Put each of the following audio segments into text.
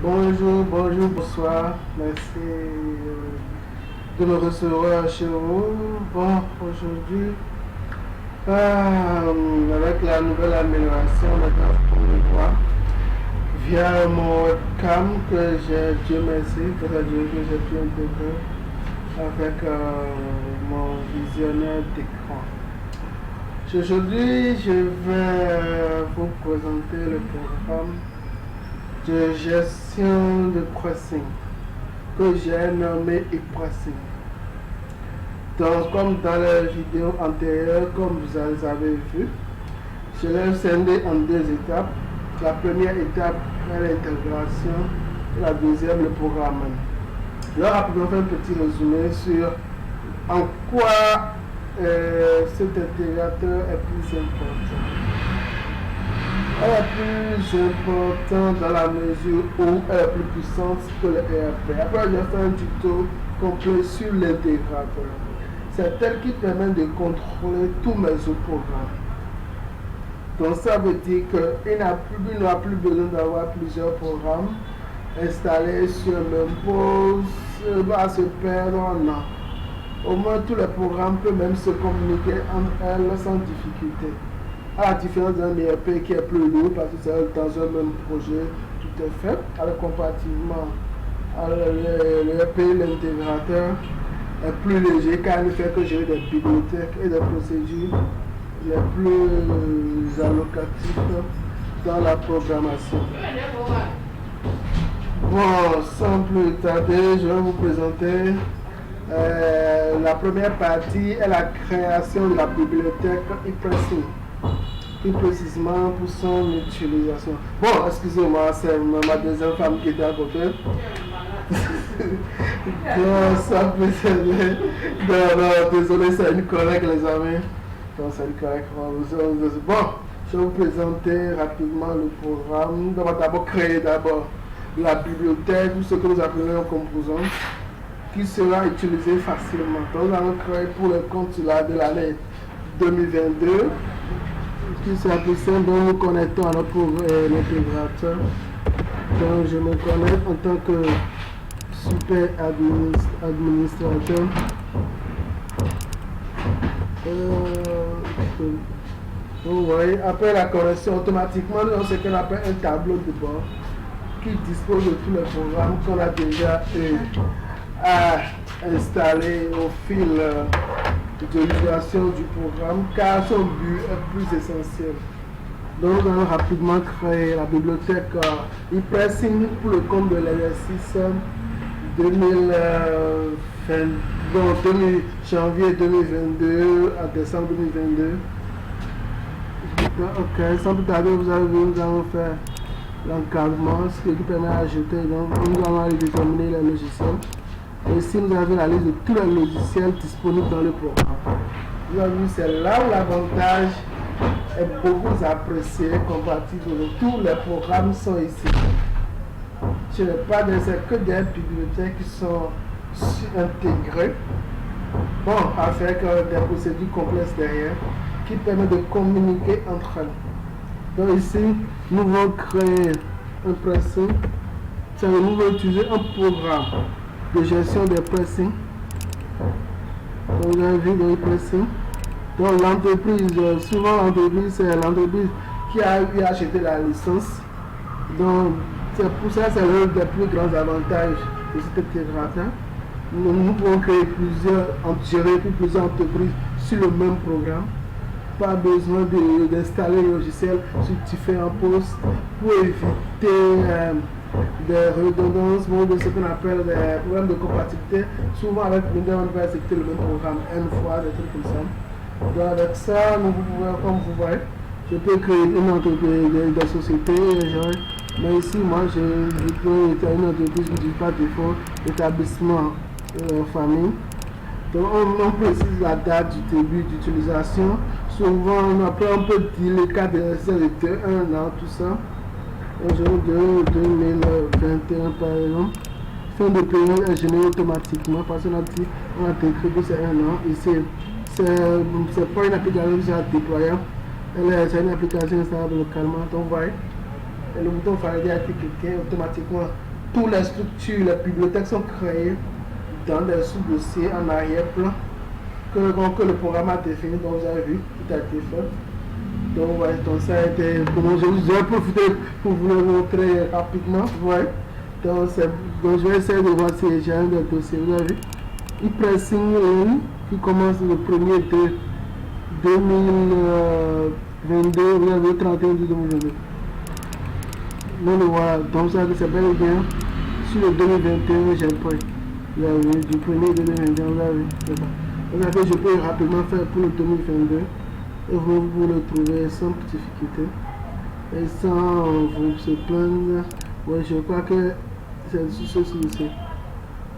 Bonjour, bonjour, bonsoir. Merci de me recevoir chez vous. Bon, aujourd'hui, avec la nouvelle amélioration, maintenant, pour me voir via mon webcam que j'ai, Dieu merci, que j'ai pu intégrer avec mon visionneur d'écran. Aujourd'hui, je vais vous présenter le programme de gestion de pricing que j'ai nommé e-pricing. Donc, comme dans la vidéo antérieure, comme vous avez vu, je l'ai scindé en deux étapes. La première étape est l'intégration et la deuxième le programme. Là, rapidement faire un petit résumé sur en quoi cet intégrateur est plus important. Elle est plus importante dans la mesure où elle est plus puissante que le ERP. Après, je vais faire un tuto complet sur l'intégrateur. C'est elle qui permet de contrôler tous mes autres programmes. Donc ça veut dire qu'il n'aura plus besoin d'avoir plusieurs programmes installés sur le même poste, va se perdre, non. Au moins tous les programmes peuvent même se communiquer entre elles sans difficulté. À la différence d'un ERP qui est plus lourd parce que c'est dans un même projet, tout est fait. Alors comparativement à l'ERP, l'intégrateur est plus léger car il ne fait que gérer des bibliothèques et des procédures les plus allocatives dans la programmation. Bon, sans plus tarder, je vais vous présenter la première partie est la création de la bibliothèque e-pricing. Plus précisément pour son utilisation. Bon, excusez-moi, c'est ma deuxième femme qui était à côté. Donc, ça peut servir. Non, désolé, c'est une collègue, les amis. Donc, c'est une collègue. Bon, je vais vous présenter rapidement le programme. On va d'abord créer la bibliothèque, ou ce que nous appelons un composant, qui sera utilisé facilement. Donc, nous allons créer pour le compte de l'année 2022. Qui sera plus simple, donc nous connectons à notre intégrateur. Donc je me connecte en tant que super administrateur. Vous voyez, après la connexion, automatiquement, nous avons ce qu'on appelle un tableau de bord qui dispose de tous les programmes qu'on a déjà installés au fil de l'utilisation du programme car son but est plus essentiel. Donc nous allons rapidement créer la bibliothèque e-pricing pour le compte de l'exercice janvier 2022 à décembre 2022. Ok, sans plus tarder, vous avez vu, nous allons faire l'encadrement, ce qui permet d'ajouter. Donc nous allons aller déterminer les logiciels. Et ici, nous avons la liste de tous les logiciels disponibles dans le programme. Vous avez vu, c'est là où l'avantage est beaucoup apprécié comparativement. Tous les programmes sont ici. Ce n'est pas que des bibliothèques qui sont intégrées. Bon, avec des procédures complexes derrière qui permettent de communiquer entre elles. Donc ici, nous allons créer un pricing. Nous allons utiliser un programme de gestion des pricing. Donc, vous avez vu le pricing. Donc, l'entreprise, souvent l'entreprise, c'est l'entreprise qui a eu acheté la licence. Donc, c'est pour ça c'est l'un des plus grands avantages de cet intégrateur. Nous pouvons créer gérer plusieurs entreprises sur le même programme. Pas besoin d'installer le logiciel sur différents postes pour éviter des redondances, de ce qu'on appelle des problèmes de compatibilité. Souvent avec Windows, on va exécuter le même programme une fois, des trucs comme ça. Donc avec ça, nous pouvons, comme vous voyez, je peux créer une entreprise, des sociétés, mais ici, moi, je peux être une entreprise qui n'utilise pas de fonds, établissement, famille. Donc on précise la date du début d'utilisation. Souvent, on peut dire le cas de 1 an, tout ça. Aujourd'hui, 2021 par exemple, fin de paiement est généré automatiquement parce qu'on a dit, on a décrit que c'est 1 an. Ici, c'est pas une application qui est déployable, c'est une application installable localement. Donc, vous voyez, le bouton fallait a été cliqué automatiquement. toutes les structures, les bibliothèques sont créées dans des sous-dossiers en arrière-plan que le programme a défini, donc vous avez vu, tout a été fait. Donc, ouais, donc ça a été, comment je vais profiter pour vous le montrer rapidement. Ouais. Donc, je vais essayer de voir si j'ai un des dossiers. Vous avez vu, e-pressing qui commence le 1er de 2022, vous avez le 31 de 2022. Donc voilà, donc ça c'est bel et bien sur le 2021 j'ai pris. Vous avez vu, du 1er 2021, vous avez vu, c'est ça. Donc je peux rapidement faire pour le 2022 et vous le trouvez sans difficulté et sans vous se plaindre. Ouais, je crois que c'est ce souci.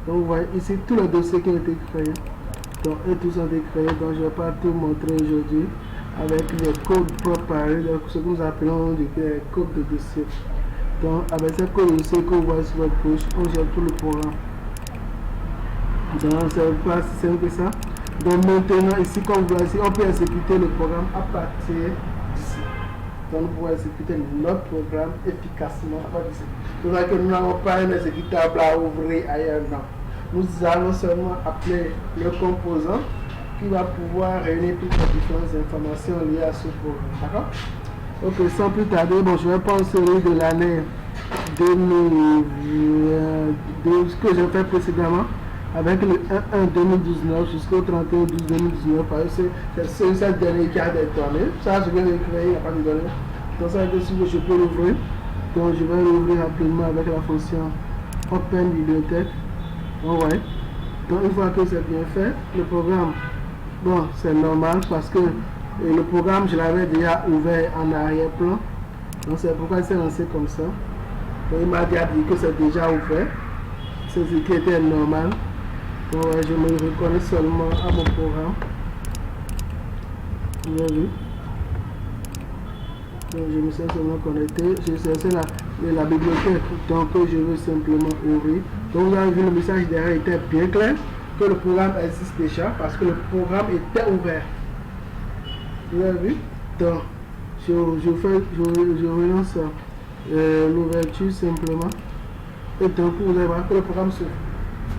Donc vous voyez ici tous les dossiers qui ont été créés. Donc, et tous ont été créés, donc je ne vais pas tout montrer aujourd'hui avec les codes préparés, ce que nous appelons les codes de dossier. Donc avec ces codes de dossier que vous voyez sur votre gauche, on gère tout le programme. Donc c'est pas si simple que ça. Donc maintenant ici, comme vous voyez ici, on peut exécuter le programme à partir d'ici. Donc nous pouvons exécuter notre programme efficacement à partir d'ici. C'est vrai que nous n'avons pas un exécutable à ouvrir ailleurs, non. Nous allons seulement appeler le composant qui va pouvoir réunir toutes les différentes informations liées à ce programme. D'accord? Ok, sans plus tarder, bon, je vais prendre celui de l'année 2012 que j'ai fait précédemment avec le 1-1-2019 jusqu'au 31-12-2019 parce que c'est cette dernière qui a des données. Ça, je vais le créer, il n'y a pas de données. Donc ça, je peux l'ouvrir. Donc je vais l'ouvrir rapidement avec la fonction Open Bibliothèque. Oh ouais. Donc une fois que c'est bien fait, le programme, bon, c'est normal parce que le programme, je l'avais déjà ouvert en arrière-plan. Donc c'est pourquoi il s'est lancé comme ça. Donc il m'a dit que c'est déjà ouvert. C'est ce qui était normal. Donc ouais, je me reconnais seulement à mon programme. Vous avez vu? Donc je me suis seulement connecté. Je cherchais la bibliothèque. Donc je veux simplement ouvrir. Donc vous avez vu, le message derrière était bien clair que le programme existe déjà parce que le programme était ouvert. Vous avez vu? Donc je relance l'ouverture simplement. Et donc vous allez voir que le programme s'ouvre.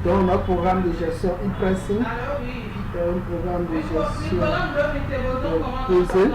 Donc notre programme de gestion e-pressing est un programme de gestion posé.